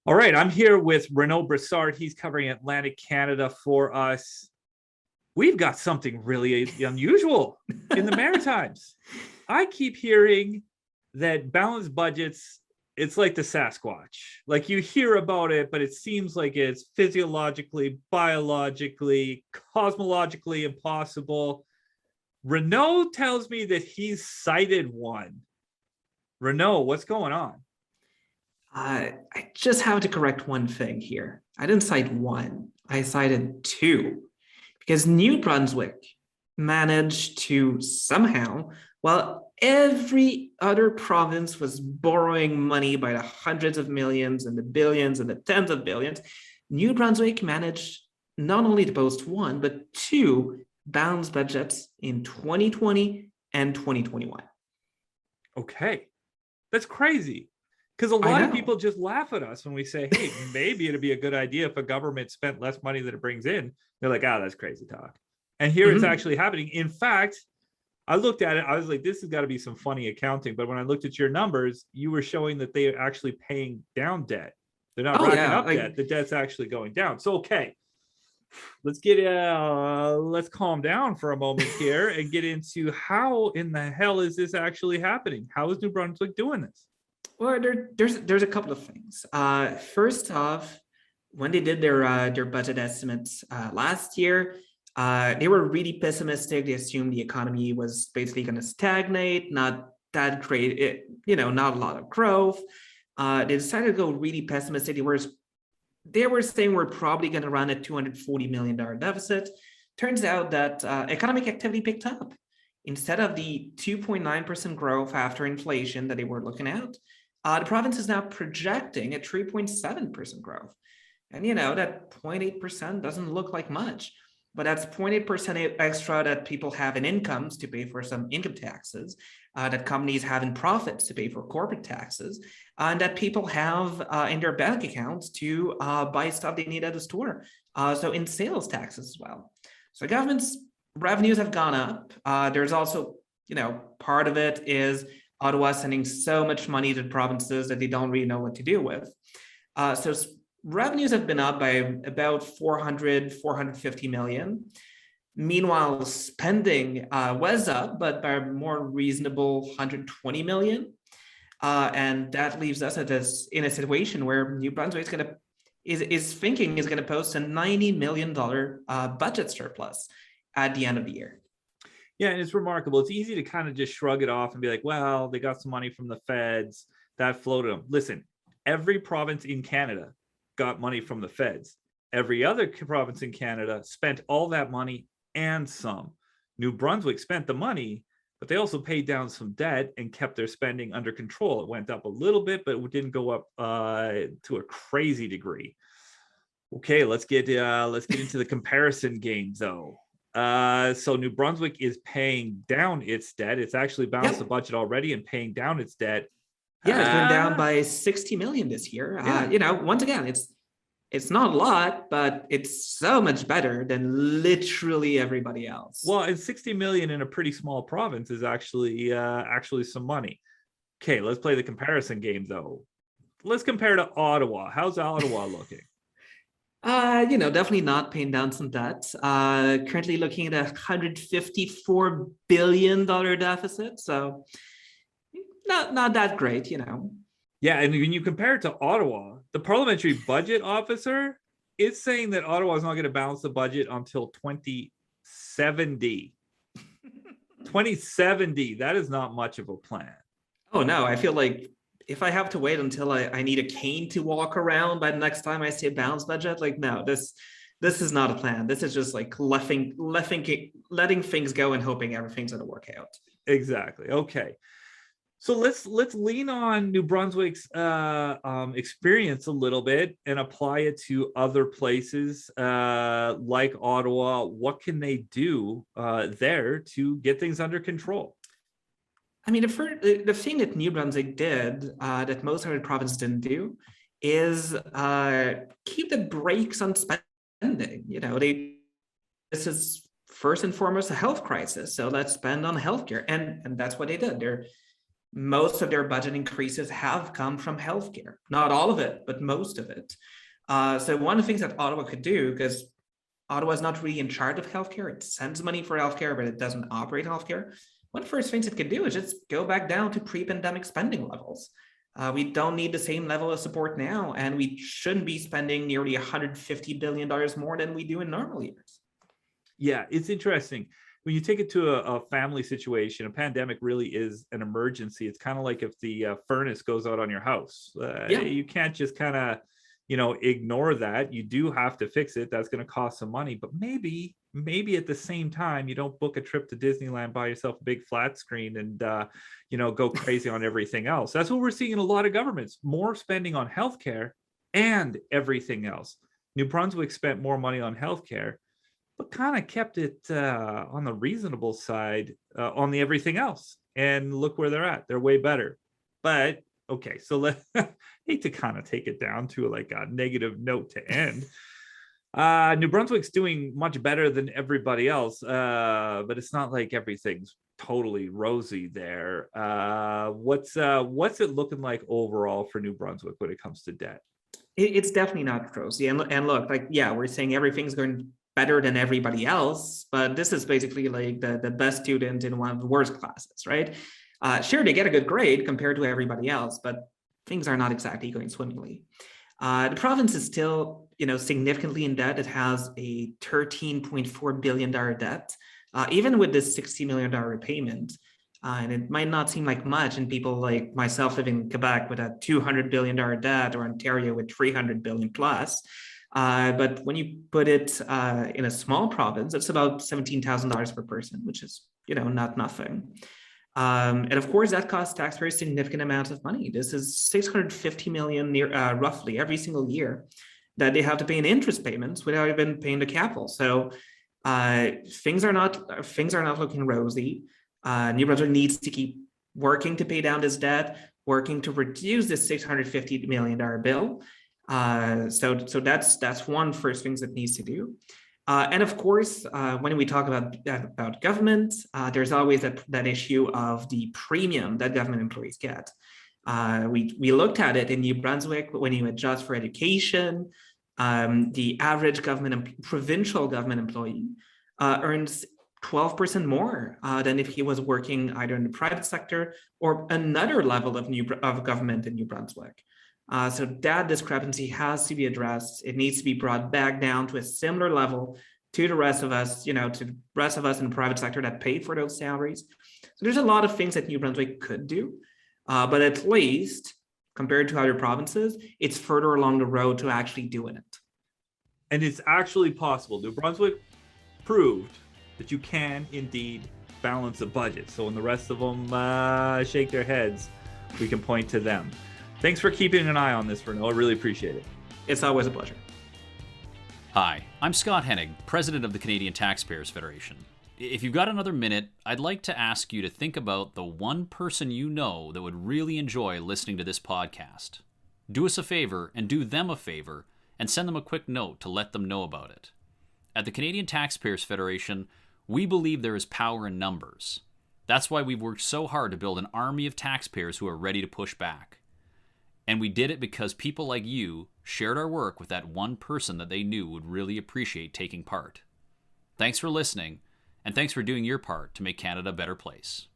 All right, I'm here with Renaud Brossard. He's covering Atlantic Canada for us. We've got something really unusual in the Maritimes. I keep hearing that balanced budgets, it's like the Sasquatch. Like you hear about it, but it seems like it's physiologically, biologically, cosmologically impossible. Renaud tells me that he's cited one. Renaud, what's going on? I just have to correct one thing here. I didn't cite one, I cited two, because New Brunswick managed to somehow, while every other province was borrowing money by the hundreds of millions and the billions and the tens of billions, New Brunswick managed not only to post one, but two balanced budgets in 2020 and 2021. Okay, that's crazy. Because a lot of people just laugh at us when we say, hey, maybe it'd be a good idea if a government spent less money than it brings in. They're like, that's crazy talk. And here it's actually happening. In fact, I looked at it. I was like, this has got to be some funny accounting. But when I looked at your numbers, you were showing that they are actually paying down debt. They're not racking up debt. The debt's actually going down. So, okay, let's calm down for a moment here and get into how in the hell is this actually happening? How is New Brunswick doing this? Well, there's a couple of things. First off, when they did their budget estimates last year, they were really pessimistic. They assumed the economy was basically going to stagnate, not that great, not a lot of growth. They decided to go really pessimistic. They were saying we're probably going to run a $240 million deficit. Turns out that economic activity picked up. Instead of the 2.9% growth after inflation that they were looking at, the province is now projecting a 3.7% growth. And that 0.8% doesn't look like much, but that's 0.8% extra that people have in incomes to pay for some income taxes, that companies have in profits to pay for corporate taxes, and that people have in their bank accounts to buy stuff they need at the store. So in sales taxes as well. So government's revenues have gone up. There's also, part of it is Ottawa sending so much money to the provinces that they don't really know what to do with. So revenues have been up by about 450 million. Meanwhile, spending was up, but by a more reasonable 120 million. And that leaves us in a situation where New Brunswick is thinking is going to post a $90 million budget surplus at the end of the year. Yeah, and it's remarkable. It's easy to kind of just shrug it off and be like, well, they got some money from the feds that floated them. Listen, every province in Canada got money from the feds. Every other province in Canada spent all that money and some. New Brunswick spent the money, but they also paid down some debt and kept their spending under control. It went up a little bit, but it didn't go up to a crazy degree. Okay, let's get into the comparison game, though. So New Brunswick is paying down its debt. It's actually balanced the budget already and paying down its debt. Yeah, it's going down by 60 million this year. Once again, it's not a lot, but it's so much better than literally everybody else. Well, and 60 million in a pretty small province is actually some money. Okay, let's play the comparison game, though. Let's compare to Ottawa. How's Ottawa looking? Definitely not paying down some debt. Currently looking at a $154 billion deficit. So not that great, Yeah, and when you compare it to Ottawa, the parliamentary budget officer is saying that Ottawa is not going to balance the budget until 2070. 2070, that is not much of a plan. Oh, no, I feel like if I have to wait until I need a cane to walk around by the next time I see a balanced budget, no, this is not a plan. This is just like letting things go and hoping everything's going to work out. Exactly. Okay. So let's lean on New Brunswick's experience a little bit and apply it to other places like Ottawa. What can they do there to get things under control? I mean, the thing that New Brunswick did that most other provinces didn't do is keep the brakes on spending. This is first and foremost a health crisis, so let's spend on healthcare, and that's what they did. most of their budget increases have come from healthcare. Not all of it, but most of it. So one of the things that Ottawa could do, because Ottawa is not really in charge of healthcare, it sends money for healthcare, but it doesn't operate healthcare. One of the first things it could do is just go back down to pre-pandemic spending levels. We don't need the same level of support now, and we shouldn't be spending nearly $150 billion more than we do in normal years. Yeah, it's interesting. When you take it to a family situation, a pandemic really is an emergency. It's kind of like if the furnace goes out on your house. You can't just kind of, ignore that. You do have to fix it. That's going to cost some money, but maybe at the same time, you don't book a trip to Disneyland, buy yourself a big flat screen and, go crazy on everything else. That's what we're seeing in a lot of governments, more spending on healthcare and everything else. New Brunswick spent more money on healthcare, but kind of kept it on the reasonable side on the everything else. And look where they're at. They're way better. But okay, so let's hate to kind of take it down to like a negative note to end. New Brunswick's doing much better than everybody else, but it's not like everything's totally rosy there. What's it looking like overall for New Brunswick when it comes to debt? It's definitely not rosy. And look, like, yeah, we're saying everything's going better than everybody else, but this is basically like the best student in one of the worst classes, right? Sure, they get a good grade compared to everybody else, but things are not exactly going swimmingly. The province is still, significantly in debt. It has a $13.4 billion debt, even with this $60 million repayment. And it might not seem like much, and people like myself living in Quebec with a $200 billion debt, or Ontario with $300 billion plus. But when you put it in a small province, it's about $17,000 per person, which is, not nothing. And of course, that costs taxpayers significant amounts of money. This is $650 million roughly every single year that they have to pay in interest payments without even paying the capital. So things are not looking rosy. New Brunswick needs to keep working to pay down this debt, working to reduce this $650 million bill. So that's one first things that needs to do. And of course, when we talk about government, there's always that issue of the premium that government employees get. We looked at it in New Brunswick. When you adjust for education, the average provincial government employee earns 12% more than if he was working either in the private sector or another level of government in New Brunswick. So that discrepancy has to be addressed. It needs to be brought back down to a similar level to the rest of us, to the rest of us in the private sector that pay for those salaries. So there's a lot of things that New Brunswick could do, but at least compared to other provinces, it's further along the road to actually doing it. And it's actually possible. New Brunswick proved that you can indeed balance a budget. So when the rest of them shake their heads, we can point to them. Thanks for keeping an eye on this, Renaud. I really appreciate it. It's always a pleasure. Hi, I'm Scott Hennig, president of the Canadian Taxpayers Federation. If you've got another minute, I'd like to ask you to think about the one person you know that would really enjoy listening to this podcast. Do us a favor and do them a favor and send them a quick note to let them know about it. At the Canadian Taxpayers Federation, we believe there is power in numbers. That's why we've worked so hard to build an army of taxpayers who are ready to push back. And we did it because people like you shared our work with that one person that they knew would really appreciate taking part. Thanks for listening, and thanks for doing your part to make Canada a better place.